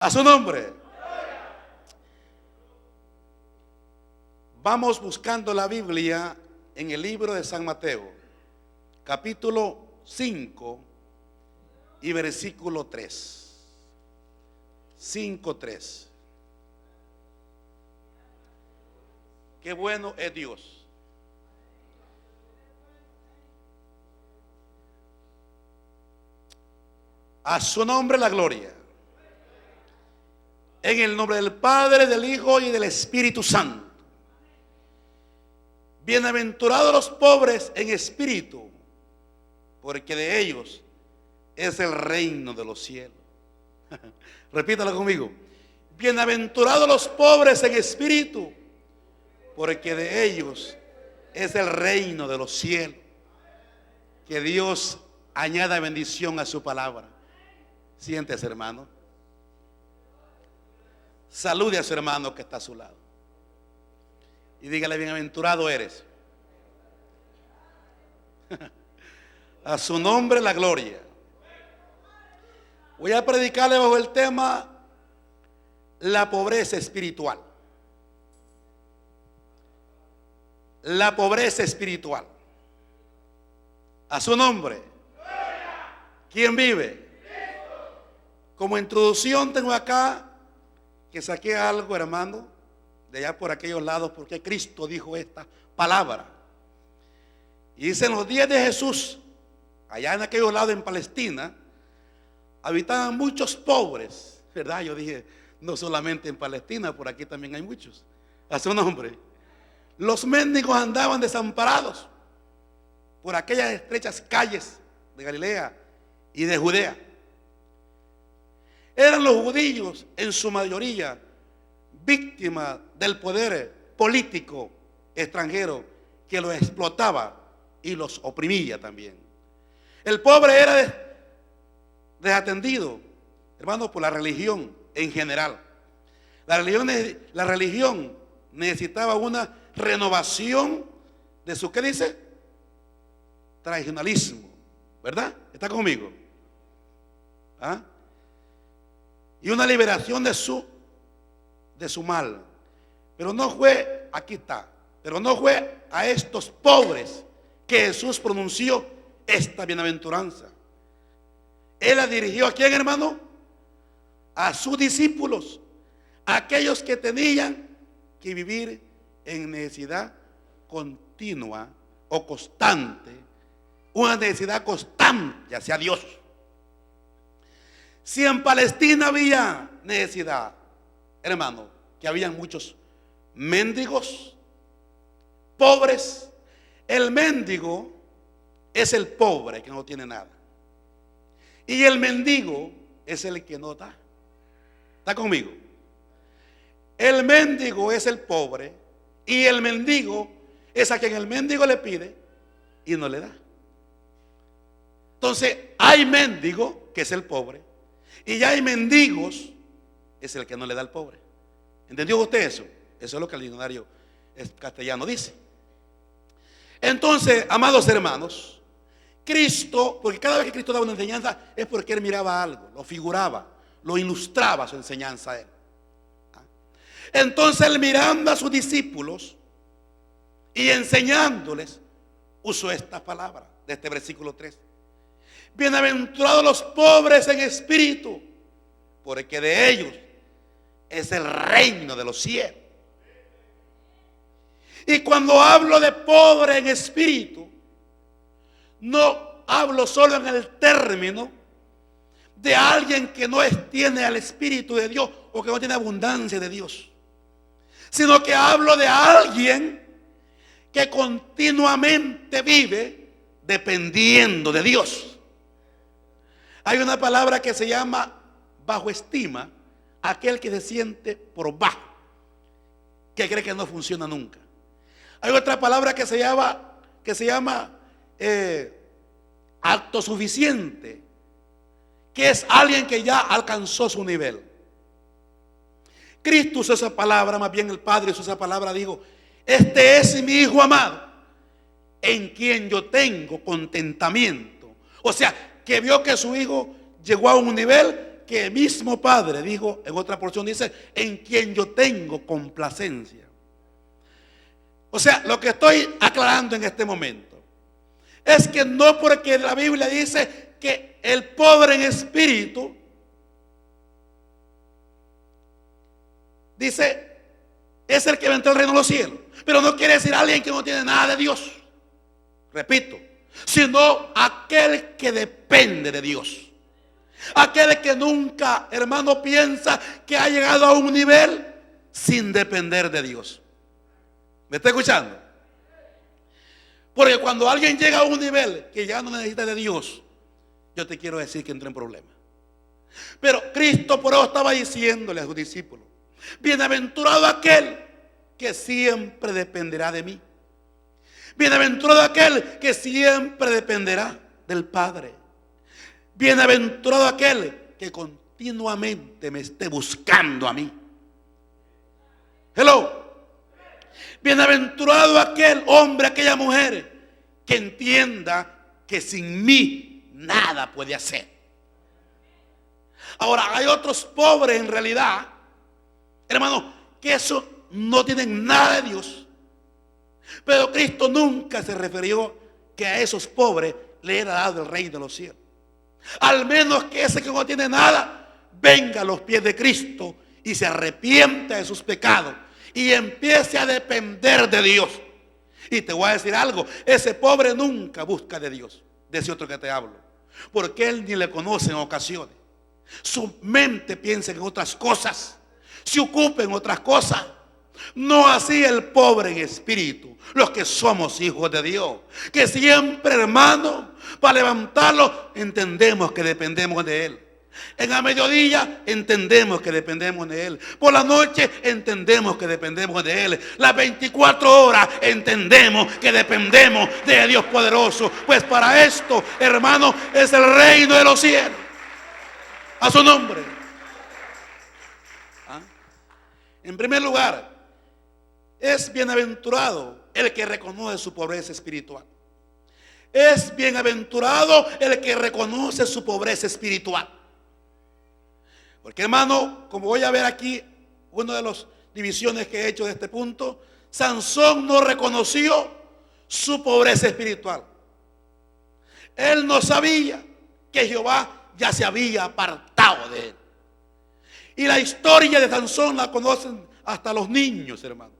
A su nombre. Vamos buscando la Biblia en el libro de San Mateo, capítulo 5 y versículo 3. 5:3. Qué bueno es Dios. A su nombre la gloria. En el nombre del Padre, del Hijo y del Espíritu Santo. Bienaventurados los pobres en espíritu, porque de ellos es el reino de los cielos. Repítalo conmigo. Bienaventurados los pobres en espíritu, porque de ellos es el reino de los cielos. Que Dios añada bendición a su palabra. Siéntese, hermano. Salude a su hermano que está a su lado y dígale: bienaventurado eres. A su nombre la gloria. Voy a predicarle bajo el tema la pobreza espiritual. La pobreza espiritual. A su nombre. ¿Quién vive? Como introducción tengo acá que saqué algo, hermano, de allá por aquellos lados, porque Cristo dijo esta palabra. Y dice: en los días de Jesús, allá en aquellos lados en Palestina, habitaban muchos pobres, ¿verdad? Yo dije, no solamente en Palestina, por aquí también hay muchos. A su nombre. Los mendigos andaban desamparados por aquellas estrechas calles de Galilea y de Judea. Eran los judíos en su mayoría víctimas del poder político extranjero que los explotaba y los oprimía también. El pobre era desatendido, hermano, por la religión en general. La religión necesitaba una renovación de su, ¿qué dice? Tradicionalismo, ¿verdad? ¿Está conmigo? ¿Ah? Y una liberación de su mal. Pero no fue, aquí está, pero no fue a estos pobres que Jesús pronunció esta bienaventuranza. Él la dirigió ¿a quién, hermano? A sus discípulos, a aquellos que tenían que vivir en necesidad continua o constante, una necesidad constante hacia Dios. Si en Palestina había necesidad, hermano, que habían muchos mendigos, pobres, el mendigo es el pobre que no tiene nada. Y el mendigo es el que no da. ¿Está conmigo? El mendigo es el pobre y el mendigo es a quien el mendigo le pide y no le da. Entonces, hay mendigo que es el pobre. Y ya hay mendigos, es el que no le da al pobre. ¿Entendió usted eso? Eso es lo que el diccionario castellano dice. Entonces, amados hermanos, Cristo, porque cada vez que Cristo daba una enseñanza es porque Él miraba algo, lo figuraba, lo ilustraba su enseñanza a Él. Entonces Él, mirando a sus discípulos y enseñándoles, usó esta palabra de este versículo 3. Bienaventurados los pobres en espíritu, porque de ellos es el reino de los cielos. Y cuando hablo de pobre en espíritu, no hablo solo en el término de alguien que no tiene al Espíritu de Dios o que no tiene abundancia de Dios, sino que hablo de alguien que continuamente vive dependiendo de Dios. Hay una palabra que se llama bajo estima, aquel que se siente por bajo, que cree que no funciona nunca. Hay otra palabra que se llama autosuficiente, que es alguien que ya alcanzó su nivel. Cristo usó esa palabra, más bien el Padre usó esa palabra, dijo: este es mi Hijo amado, en quien yo tengo contentamiento. O sea, que vio que su hijo llegó a un nivel que el mismo Padre dijo, en otra porción dice, en quien yo tengo complacencia. O sea, lo que estoy aclarando en este momento es que no porque la Biblia dice que el pobre en espíritu, dice, es el que va a entrar al reino de los cielos. Pero no quiere decir alguien que no tiene nada de Dios. Repito, sino aquel que depende de Dios. Aquel que nunca, hermano, piensa que ha llegado a un nivel sin depender de Dios. ¿Me está escuchando? Porque cuando alguien llega a un nivel que ya no necesita de Dios, yo te quiero decir que entra en problemas. Pero Cristo por eso estaba diciéndole a sus discípulos: bienaventurado aquel que siempre dependerá de mí. Bienaventurado aquel que siempre dependerá del Padre. Bienaventurado aquel que continuamente me esté buscando a mí. Hello. Bienaventurado aquel hombre, aquella mujer que entienda que sin mí nada puede hacer. Ahora, hay otros pobres en realidad, hermano, que eso no tienen nada de Dios. Pero Cristo nunca se refirió que a esos pobres le era dado el reino de los cielos. Al menos que ese que no tiene nada venga a los pies de Cristo y se arrepienta de sus pecados y empiece a depender de Dios. Y te voy a decir algo: ese pobre nunca busca de Dios, de ese otro que te hablo, porque él ni le conoce en ocasiones. Su mente piensa en otras cosas, se ocupa en otras cosas. No así el pobre en espíritu, los que somos hijos de Dios, que siempre, hermano, para levantarlo entendemos que dependemos de Él. En la mediodía entendemos que dependemos de Él. Por la noche entendemos que dependemos de Él. Las 24 horas entendemos que dependemos de Dios poderoso. Pues para esto, hermano, es el reino de los cielos. A su nombre. ¿Ah? En primer lugar, es bienaventurado el que reconoce su pobreza espiritual. Es bienaventurado el que reconoce su pobreza espiritual. Porque, hermano, como voy a ver aquí, una de las divisiones que he hecho de este punto, Sansón no reconoció su pobreza espiritual. Él no sabía que Jehová ya se había apartado de él. Y la historia de Sansón la conocen hasta los niños, hermano.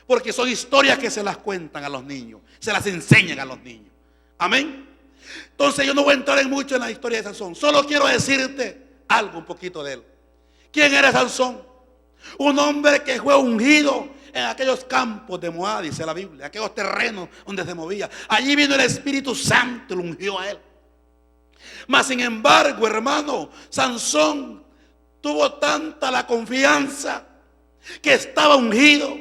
Porque son historias que se las cuentan a los niños, se las enseñan a los niños. Amén. Entonces yo no voy a entrar mucho en la historia de Sansón. Solo quiero decirte algo un poquito de él. ¿Quién era Sansón? Un hombre que fue ungido en aquellos campos de Moab, dice la Biblia, aquellos terrenos donde se movía. Allí vino el Espíritu Santo y lo ungió a él. Mas sin embargo, hermano, Sansón tuvo tanta la confianza que estaba ungido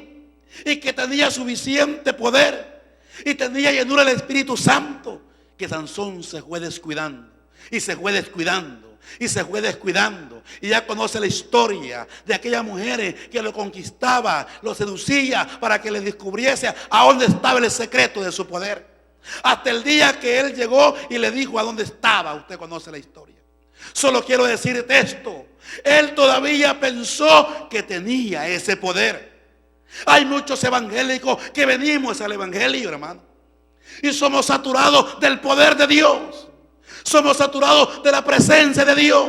y que tenía suficiente poder y tenía llenura del Espíritu Santo, que Sansón se fue descuidando y se fue descuidando y se fue descuidando. Y ya conoce la historia de aquella mujer que lo conquistaba, lo seducía para que le descubriese a dónde estaba el secreto de su poder. Hasta el día que él llegó y le dijo a dónde estaba. Usted conoce la historia. Solo quiero decirte esto: él todavía pensó que tenía ese poder. Hay muchos evangélicos que venimos al evangelio, hermano, y somos saturados del poder de Dios. Somos saturados de la presencia de Dios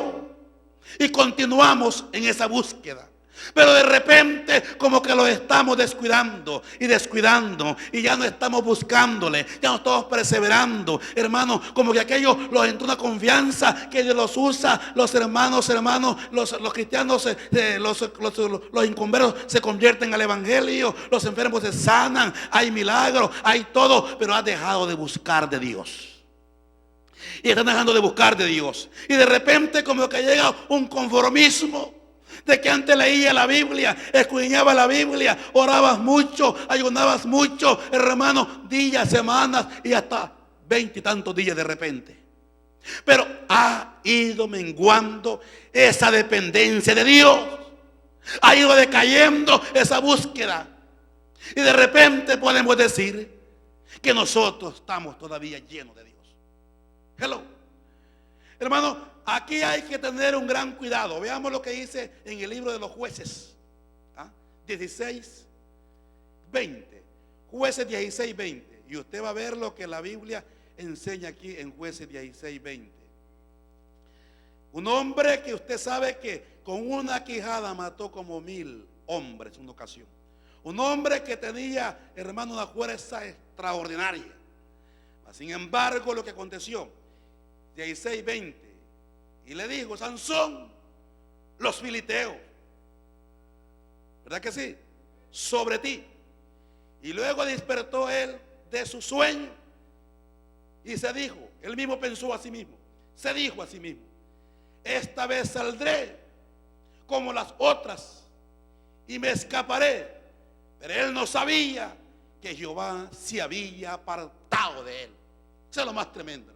y continuamos en esa búsqueda. Pero de repente como que lo estamos descuidando y descuidando y ya no estamos buscándole, ya no estamos perseverando, hermano. Como que aquello los entró una confianza que Dios los usa. Los hermanos, los cristianos, los inconversos se convierten al evangelio, los enfermos se sanan, hay milagros, hay todo, pero has dejado de buscar de Dios. Y están dejando de buscar de Dios. Y de repente como que llega un conformismo. De que antes leía la Biblia, escudriñaba la Biblia, orabas mucho, ayunabas mucho, hermano, días, semanas y hasta 20 y tantos días de repente. Pero ha ido menguando esa dependencia de Dios. Ha ido decayendo esa búsqueda. Y de repente podemos decir que nosotros estamos todavía llenos de Dios. Hello. Hermano, Aquí hay que tener un gran cuidado. Veamos lo que dice en el libro de los Jueces, 16, 20. Jueces 16, 20. Y usted va a ver lo que la Biblia enseña aquí en Jueces 16, 20. Un hombre que usted sabe que con una quijada mató como 1000 hombres en una ocasión. Un hombre que tenía, hermano, una fuerza extraordinaria. Sin embargo, lo que aconteció, 16, 20, y le dijo: Sansón, los filisteos, ¿verdad que sí?, sobre ti. Y luego despertó él de su sueño y se dijo, él mismo pensó a sí mismo, se dijo a sí mismo: esta vez saldré como las otras y me escaparé. Pero él no sabía que Jehová se había apartado de él. Eso es lo más tremendo.